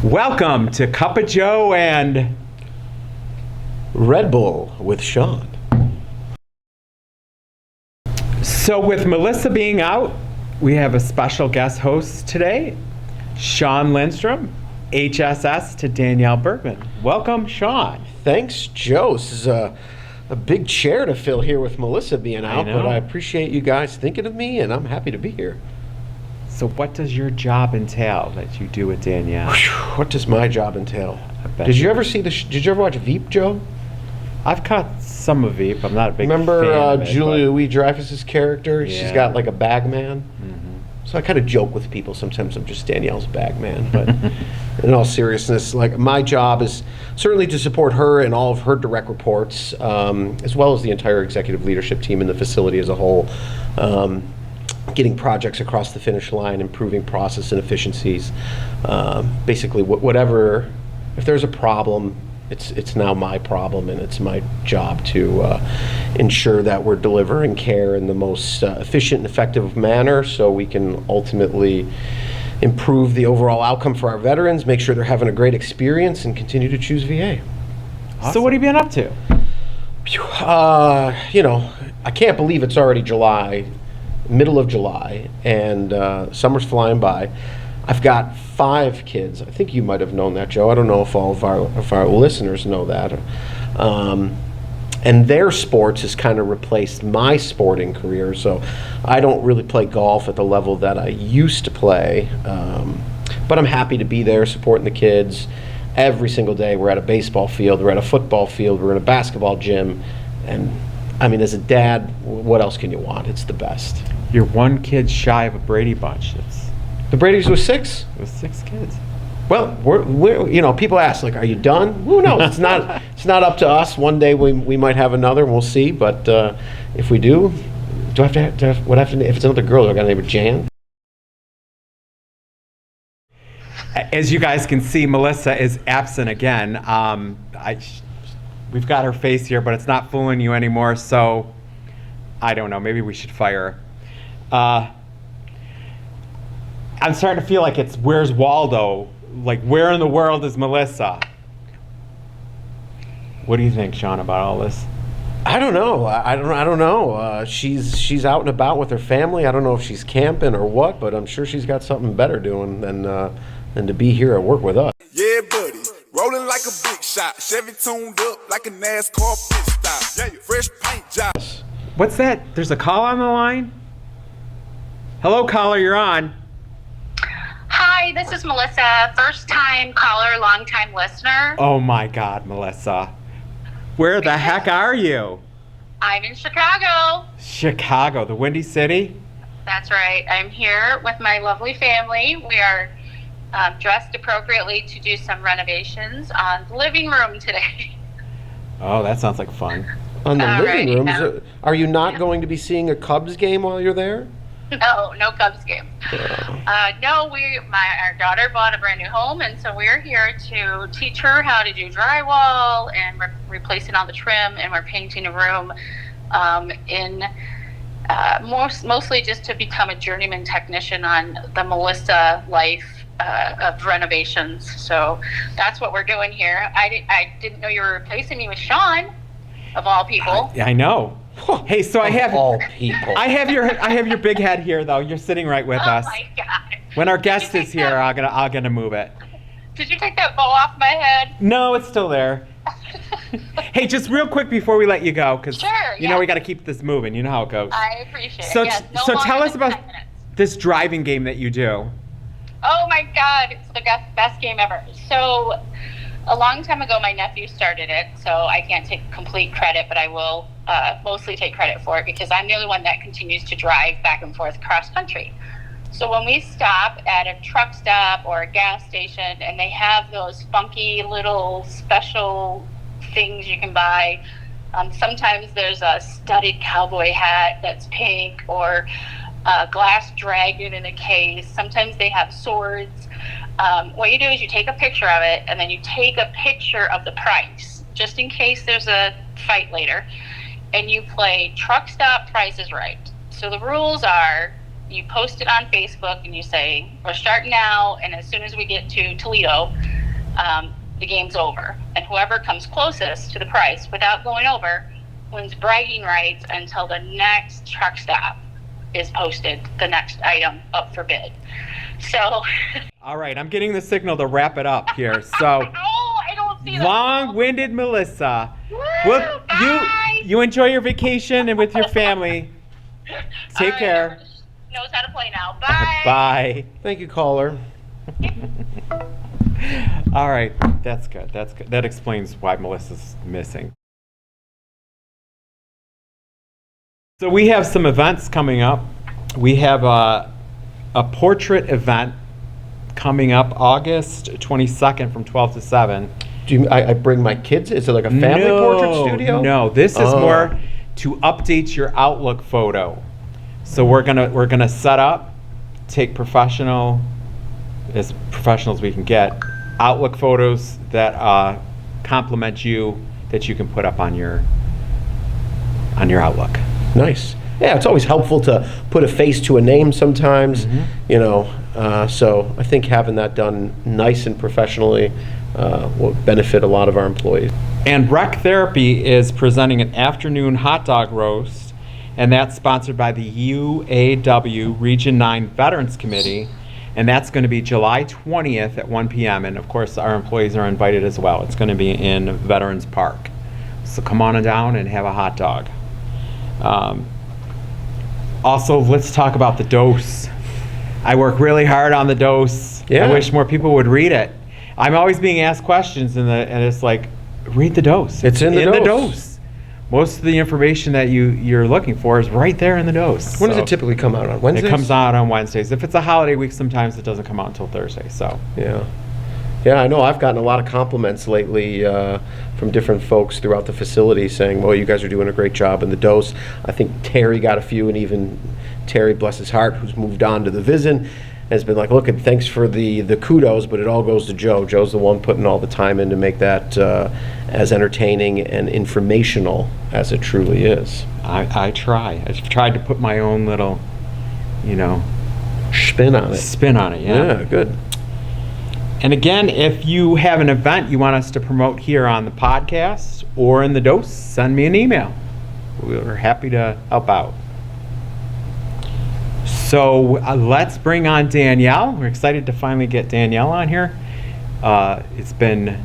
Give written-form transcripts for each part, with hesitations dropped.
Welcome to Cupp Joe and Red Bull with Sean. So with Melissa being out, we have a special guest host today, Sean Lindstrom, HSS to Danielle Burgman. Welcome, Sean. Thanks, Joe. This is a big chair to fill here with Melissa being out, but I appreciate you guys thinking of me, and I'm happy to be here. So what does your job entail that you do with Danielle? What does my job entail? Did you ever watch Veep, Joe? I've caught some of Veep. I'm not a big fan Remember of it, Julia Louis-Dreyfus's character? Yeah. She's got like a bag man. Mm-hmm. So I kind of joke with people sometimes I'm just Danielle's bag man, but in all seriousness, like my job is certainly to support her and all of her direct reports, as well as the entire executive leadership team and the facility as a whole. Getting projects across the finish line, improving process and efficiencies. Basically, whatever, if there's a problem, it's now my problem, and it's my job to ensure that we're delivering care in the most efficient and effective manner so we can ultimately improve the overall outcome for our veterans, make sure they're having a great experience, and continue to choose VA. Awesome. So what have you been up to? I can't believe it's already July, middle of July, and summer's flying by. I've got 5 kids. I think you might have known that, Joe. I don't know if all of our listeners know that. And their sports has kind of replaced my sporting career, so I don't really play golf at the level that I used to play. But I'm happy to be there supporting the kids. Every single day we're at a baseball field, we're at a football field, we're in a basketball gym, and I mean, as a dad, what else can you want? It's the best. You're 1 kid shy of a Brady bunch. The Brady's was 6? It was 6 kids. Well, we're people ask, like, are you done? Who knows? It's not up to us. One day we might have another, and we'll see. But if we do I have to if it's another girl, do I got to name her Jan? As you guys can see, Melissa is absent again. We've got her face here, but it's not fooling you anymore, so I don't know. Maybe we should fire her. I'm starting to feel like it's where's Waldo? Like, where in the world is Melissa? What do you think, Sean, about all this? I don't know. I don't know. She's out and about with her family. I don't know if she's camping or what, but I'm sure she's got something better doing than to be here at work with us. Yeah, buddy. Rolling like a big shot. Chevy tuned up like a NASCAR pit stop. Yeah, fresh paint job. What's that? There's a call on the line? Hello, caller, you're on. Hi, this is Melissa. First time caller, long time listener. Oh my God, Melissa. Where the heck are you? I'm in Chicago. Chicago, the Windy City? That's right. I'm here with my lovely family. We are dressed appropriately to do some renovations on the living room today. Oh, that sounds like fun. On the living room? Yeah. Are you not going to be seeing a Cubs game while you're there? No Cubs game. No, our daughter bought a brand new home, and so we're here to teach her how to do drywall, and we're replacing all the trim, and we're painting a room mostly just to become a journeyman technician on the Melissa life of renovations. So that's what we're doing here. I didn't know you were replacing me with Sean, of all people. I know. Hey, so I have all people. I have your big head here, though. You're sitting right with us. Oh my God! When our guest is here, I'm gonna move it. Did you take that bow off my head? No, it's still there. Hey, just real quick before we let you go, because Sure, you know we got to keep this moving. You know how it goes. I appreciate So, it. Yes, no so longer tell us than about 10 minutes. this driving game that you do. Oh my God, it's the best game ever. So a long time ago, my nephew started it, so I can't take complete credit, but I will mostly take credit for it because I'm the only one that continues to drive back and forth cross country. So when we stop at a truck stop or a gas station and they have those funky little special things you can buy, sometimes there's a studded cowboy hat that's pink or a glass dragon in a case. Sometimes they have swords. What you do is you take a picture of it and then you take a picture of the price just in case there's a fight later, and you play Truck Stop Price is Right. So the rules are you post it on Facebook and you say, we're starting now, and as soon as we get to Toledo, the game's over. And whoever comes closest to the price without going over wins bragging rights until the next truck stop is posted, the next item up for bid. So. All right, I'm getting the signal to wrap it up here. So, I don't see that. Long-winded Melissa. Woo, Well, bye. you enjoy your vacation and with your family. Take All right, care. Knows how to play now. Bye. Bye. Thank you, caller. All right, that's good. That's good. That explains why Melissa's missing. So we have some events coming up. We have a portrait event coming up August 22nd from 12 to 7. I bring my kids? Is it like a family portrait studio? No, this is more to update your Outlook photo. So we're gonna set up, take as professional as we can get, Outlook photos that complement you, that you can put up on your Outlook. Nice. Yeah, it's always helpful to put a face to a name sometimes, so I think having that done nice and professionally will benefit a lot of our employees. And Rec Therapy is presenting an afternoon hot dog roast, and that's sponsored by the UAW Region 9 Veterans Committee, and that's going to be July 20th at 1 p.m. And of course, our employees are invited as well. It's going to be in Veterans Park. So come on down and have a hot dog. Also, let's talk about the dose. I work really hard on the dose. Yeah. I wish more people would read it. I'm always being asked questions, and it's like, read the dose. It's in the dose. Most of the information that you're looking for is right there in the dose. When does it typically come out on? Wednesdays? It comes out on Wednesdays. If it's a holiday week, sometimes it doesn't come out until Thursday. So. Yeah. Yeah, I know. I've gotten a lot of compliments lately from different folks throughout the facility saying, well, you guys are doing a great job in the dose. I think Terry got a few, and even Terry, bless his heart, who's moved on to the Vision, has been like, look, and thanks for the kudos, but it all goes to Joe. Joe's the one putting all the time in to make that as entertaining and informational as it truly is. I try. I've tried to put my own little, Spin on it. Spin on it, Yeah, good. And again, if you have an event you want us to promote here on the podcast or in the dose, send me an email. We're happy to help out. So let's bring on Danielle. We're excited to finally get Danielle on here. It's been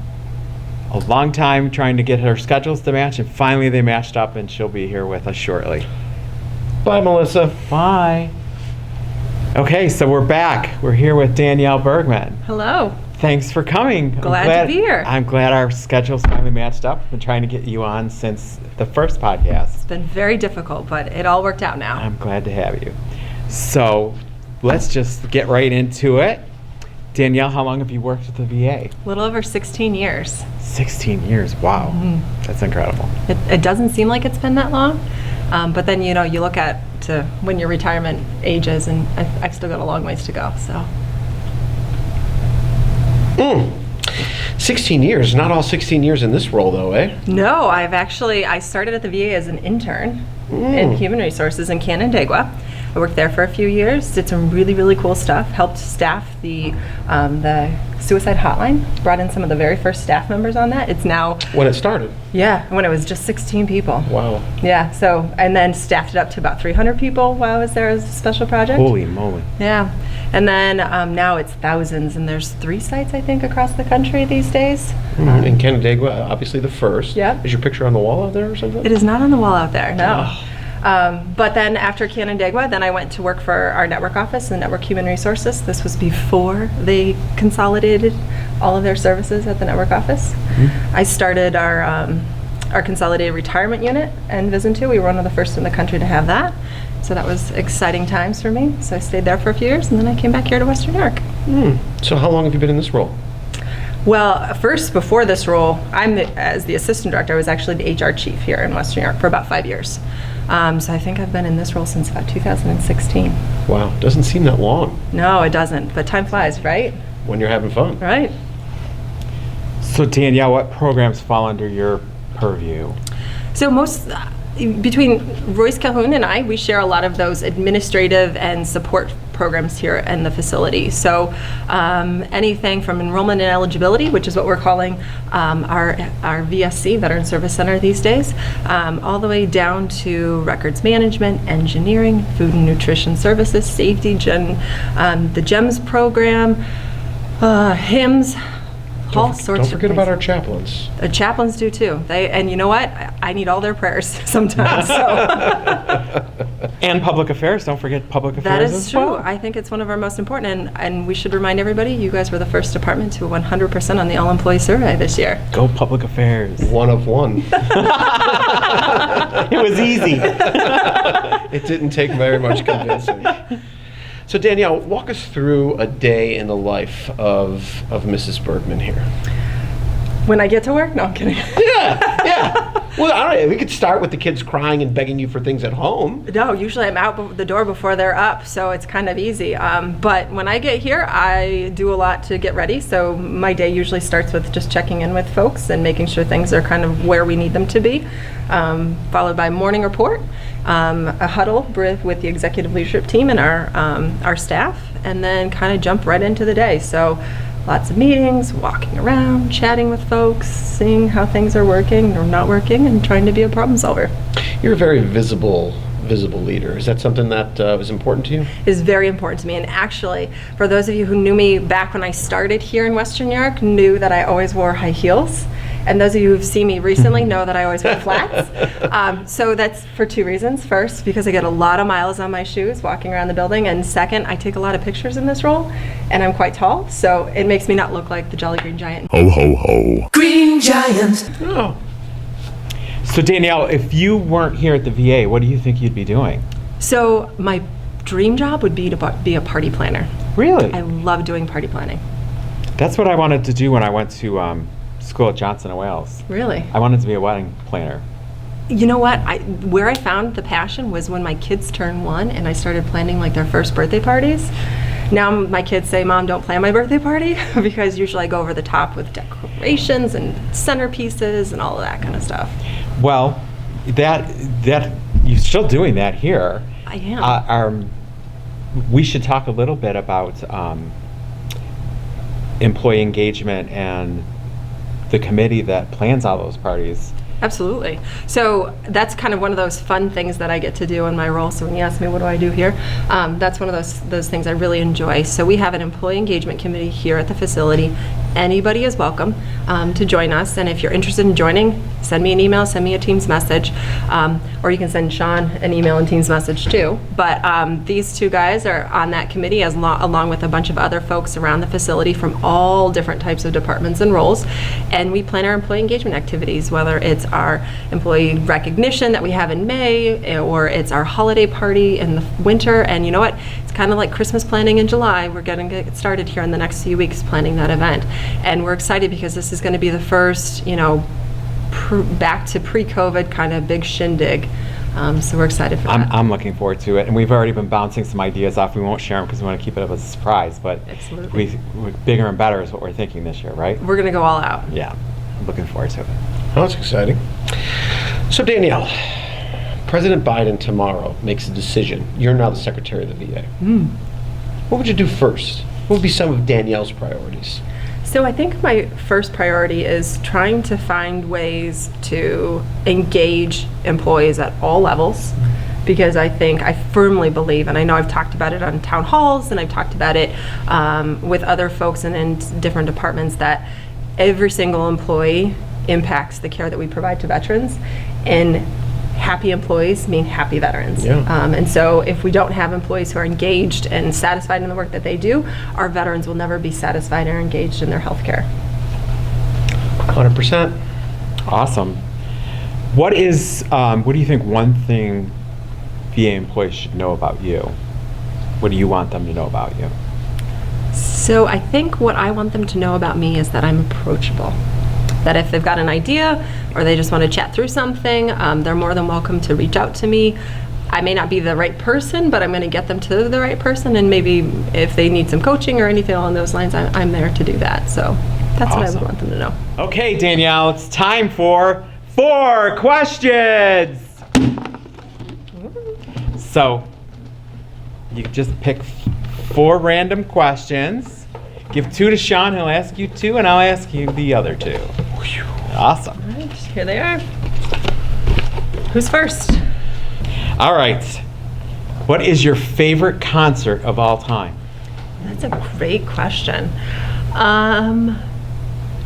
a long time trying to get her schedules to match, and finally they matched up, and she'll be here with us shortly. Bye, Melissa. Bye. Okay, so we're back. We're here with Danielle Burgman. Hello. Thanks for coming. Glad to be here. I'm glad our schedules finally matched up. I've been trying to get you on since the first podcast. It's been very difficult, but it all worked out now. I'm glad to have you. So let's just get right into it. Danielle, how long have you worked at the VA? A little over 16 years. 16 years. Wow. That's incredible. It doesn't seem like it's been that long, but then, you look at to when your retirement age is, and I've still got a long ways to go, so. 16 years. Not all 16 years in this role, though, eh? No, I started at the VA as an intern in human resources in Canandaigua. I worked there for a few years, did some really, really cool stuff, helped staff the suicide hotline, brought in some of the very first staff members on that. It's now... When it started? Yeah, when it was just 16 people. Wow. Yeah, so, and then staffed it up to about 300 people while I was there as a special project. Holy moly. Yeah, and then now it's thousands, and there's 3 sites, I think, across the country these days. In Canandaigua, obviously the first. Yeah. Is your picture on the wall out there or something? It is not on the wall out there, no. But then after Canandaigua, then I went to work for our network office, the Network Human Resources. This was before they consolidated all of their services at the network office. I started our consolidated retirement unit in Vision 2. We were one of the first in the country to have that. So that was exciting times for me. So I stayed there for a few years, and then I came back here to Western New York. So how long have you been in this role? Well, first, before this role, as the assistant director, I was actually the HR chief here in Western New York for about 5 years. So I think I've been in this role since about 2016. Wow, doesn't seem that long No, it doesn't, but time flies, right? when you're having fun. Right. So Danielle, what programs fall under your purview? So between Royce Calhoun and I, we share a lot of those administrative and support programs here in the facility. So anything from enrollment and eligibility, which is what we're calling our VSC, Veteran Service Center these days, all the way down to records management, engineering, food and nutrition services, safety, the GEMS program, HIMSS, all sorts of Don't forget about our things. chaplains. Chaplains do too. And you know what? I need all their prayers sometimes. So. And public affairs. Don't forget public That affairs is as true. well. I think it's one of our most important, and we should remind everybody, you guys were the first department to 100% on the all-employee survey this year. Go public affairs. One of one. It was easy. It didn't take very much convincing. So Danielle, walk us through a day in the life of Mrs. Burgman here. When I get to work? No, I'm kidding. Yeah. Well, I don't know. We could start with the kids crying and begging you for things at home. No, usually I'm out the door before they're up, so it's kind of easy. But when I get here, I do a lot to get ready. So my day usually starts with just checking in with folks and making sure things are kind of where we need them to be, followed by morning report, a huddle with the executive leadership team and our staff, and then kind of jump right into the day. So lots of meetings, walking around, chatting with folks, seeing how things are working or not working, and trying to be a problem solver. You're a very visible leader. Is that something that was important to you? Is very important to me. And actually, for those of you who knew me back when I started here in Western New York, knew that I always wore high heels. And those of you who've seen me recently know that I always wear flats. So that's for two reasons. First, because I get a lot of miles on my shoes walking around the building. And second, I take a lot of pictures in this role, and I'm quite tall, so it makes me not look like the Jolly Green Giant. Ho, ho, ho. Green Giant. Oh. So Danielle, if you weren't here at the VA, what do you think you'd be doing? So my dream job would be to be a party planner. Really? I love doing party planning. That's what I wanted to do when I went to school at Johnson & Wales. Really? I wanted to be a wedding planner. You know what? Where I found the passion was when my kids turned 1 and I started planning like their first birthday parties. Now my kids say, "Mom, don't plan my birthday party," because usually I go over the top with decorations and centerpieces and all of that kind of stuff. Well, that you're still doing that here. I am. We should talk a little bit about employee engagement and the committee that plans all those parties. Absolutely. So that's kind of one of those fun things that I get to do in my role. So when you ask me what do I do here, that's one of those things I really enjoy. So we have an employee engagement committee here at the facility. Anybody is welcome to join us. And if you're interested in joining, send me an email, send me a Teams message, or you can send Sean an email and Teams message too. But these two guys are on that committee along with a bunch of other folks around the facility from all different types of departments and roles. And we plan our employee engagement activities, whether it's our employee recognition that we have in May, or it's our holiday party in the winter. And you know what? It's kind of like Christmas planning in July. We're going to get started here in the next few weeks planning that event. And we're excited because this is going to be the first, back to pre-COVID kind of big shindig. So we're excited for that. I'm looking forward to it. And we've already been bouncing some ideas off. We won't share them because we want to keep it up as a surprise. But Absolutely. Bigger and better is what we're thinking this year, right? We're going to go all out. Yeah. I'm looking forward to it. Oh, that's exciting. So Danielle, President Biden tomorrow makes a decision. You're now the Secretary of the VA. What would you do first? What would be some of Danielle's priorities? So I think my first priority is trying to find ways to engage employees at all levels, because I firmly believe, and I know I've talked about it on town halls and I've talked about it with other folks and in different departments, that every single employee impacts the care that we provide to veterans, and happy employees mean happy veterans. Yeah. And so if we don't have employees who are engaged and satisfied in the work that they do, our veterans will never be satisfied or engaged in their health care. 100%. Awesome. What do you think one thing VA employees should know about you? What do you want them to know about you? So I think what I want them to know about me is that I'm approachable. That if they've got an idea or they just want to chat through something, they're more than welcome to reach out to me. I may not be the right person, but I'm going to get them to the right person, and maybe if they need some coaching or anything along those lines, I'm there to do that. So that's what I would want them to know. Okay, Danielle, it's time for 4 questions. So you just pick 4 random questions. Give 2 to Sean, he'll ask you 2, and I'll ask you the other 2. Awesome. All right, here they are. Who's first? All right. What is your favorite concert of all time? That's a great question.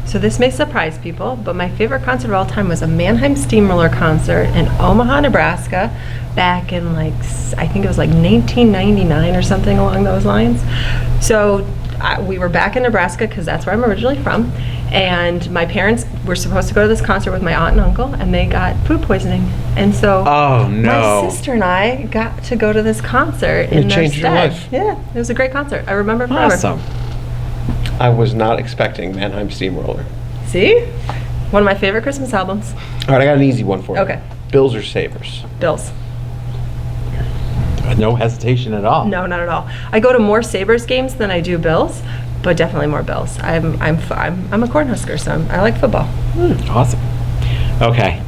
So this may surprise people, but my favorite concert of all time was a Mannheim Steamroller concert in Omaha, Nebraska, back in I think it was 1999 or something along those lines. So we were back in Nebraska because that's where I'm originally from, and my parents were supposed to go to this concert with my aunt and uncle, and they got food poisoning, and so my sister and I got to go to this concert in their changed your stead. life. Yeah, it was a great concert. I remember it forever. Awesome. I was not expecting Mannheim Steamroller. See? One of my favorite Christmas albums. All right, I got an easy one for you. Okay. Bills or Sabres? Bills. No hesitation at all. No, not at all. I go to more Sabres games than I do Bills, but definitely more Bills. I'm a Cornhusker, so I like football. Awesome. Okay.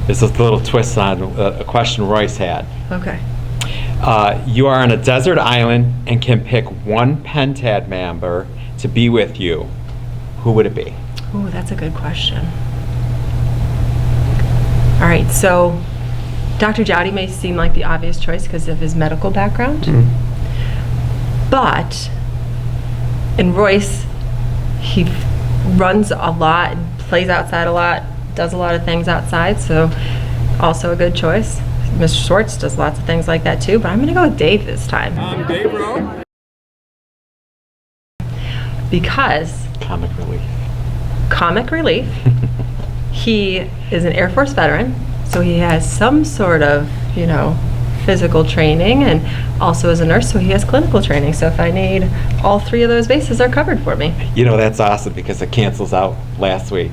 This is a little twist on a question Royce had. Okay. You are on a desert island and can pick one Pentad member to be with you. Who would it be? Oh, that's a good question. All right, so Dr. Jowdy may seem like the obvious choice because of his medical background. But in Royce, he runs a lot, plays outside a lot, does a lot of things outside, so also a good choice. Mr. Schwartz does lots of things like that too, but I'm going to go with Dave this time. I'm Dave Rowe. Because Comic relief. comic relief, he is an Air Force veteran, so he has some sort of, physical training, and also as a nurse, so he has clinical training. So if I need, all 3 of those bases are covered for me. That's awesome because it cancels out last week.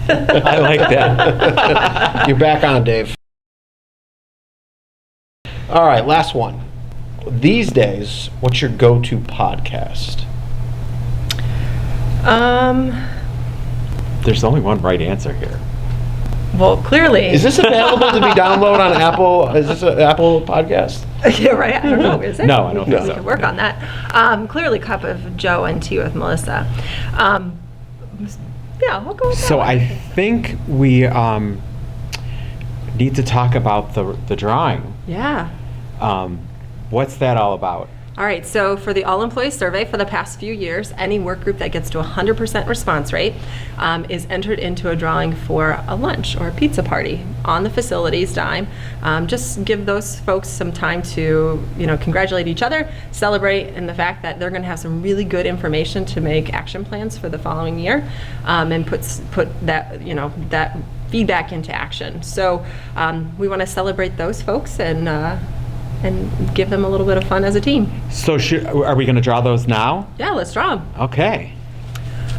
I like that. You're back on, Dave. All right, last one. These days, what's your go-to podcast? There's only one right answer here. Well, clearly. Is this available to be downloaded on Apple? Is this an Apple podcast? Yeah, right. I don't know. Is it? No, I don't think We so. could work on that. Clearly, Cup of Joe and Tea with Melissa. Yeah, we'll go with that So one. I think we need to talk about the drawing. Yeah. What's that all about? All right, so for the all-employee survey for the past few years, any work group that gets to 100% response rate is entered into a drawing for a lunch or a pizza party on the facility's dime. Just give those folks some time to, congratulate each other, celebrate in the fact that they're going to have some really good information to make action plans for the following year, and put that, that feedback into action. So we want to celebrate those folks and give them a little bit of fun as a team. So are we going to draw those now? Yeah, let's draw them. Okay.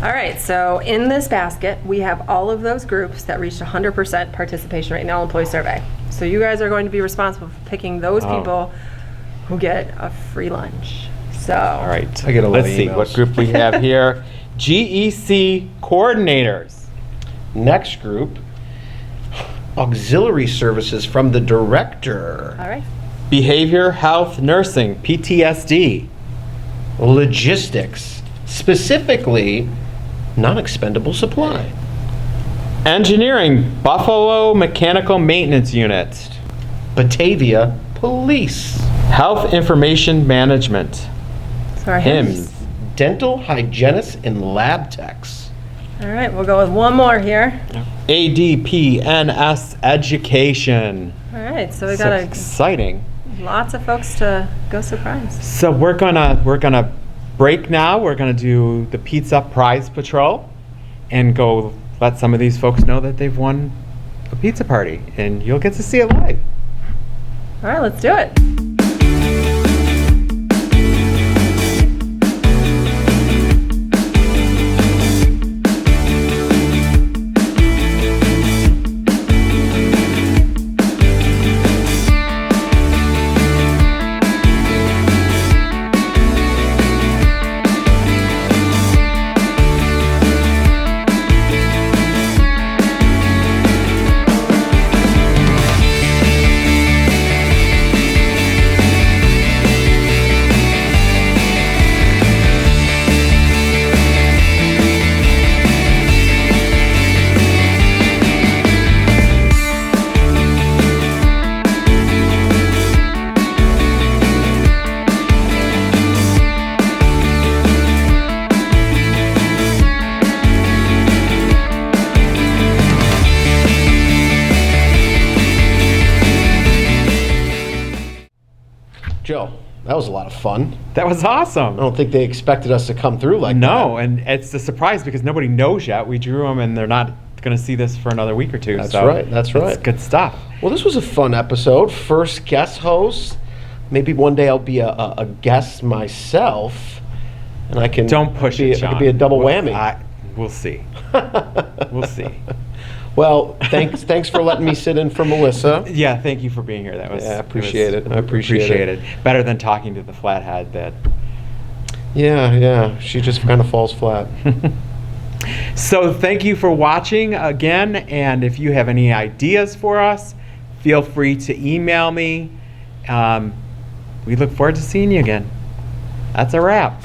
All right, so in this basket, we have all of those groups that reached 100% participation rate in the all-employee survey. So you guys are going to be responsible for picking those people who get a free lunch. So. All right. I get a lot Let's of see emails. what group we have here. GEC coordinators. Next group, auxiliary services from the director. All right. Behavior health nursing, PTSD. Logistics, specifically non-expendable supply. Engineering, Buffalo Mechanical Maintenance Unit. Batavia Police. Health Information Management. So our HIMSS. Dental hygienists and lab techs. All right, we'll go with one more here. ADPNS Education. All right, so we So got exciting. lots of folks to go surprise. So we're gonna break now. We're gonna do the Pizza Prize Patrol and go let some of these folks know that they've won a pizza party, and you'll get to see it live. All right, let's do it. That was a lot of fun. That was I awesome. don't think they expected us to come through like that. No, and it's a surprise because nobody knows yet. We drew them, and they're not going to see this for another week or two. That's so right, that's right. It's good stuff. Well, this was a fun episode. First guest host. Maybe one day I'll be a guest myself, and I can Don't push be, it, John. I could be a double whammy. We'll see. We'll see. Well, thanks for letting me sit in for Melissa. Yeah, thank you for being here. That was Yeah, I appreciate it. I appreciate it. Better than talking to the flathead that. Yeah, she just kind of falls flat. So thank you for watching again, and if you have any ideas for us, feel free to email me. We look forward to seeing you again. That's a wrap.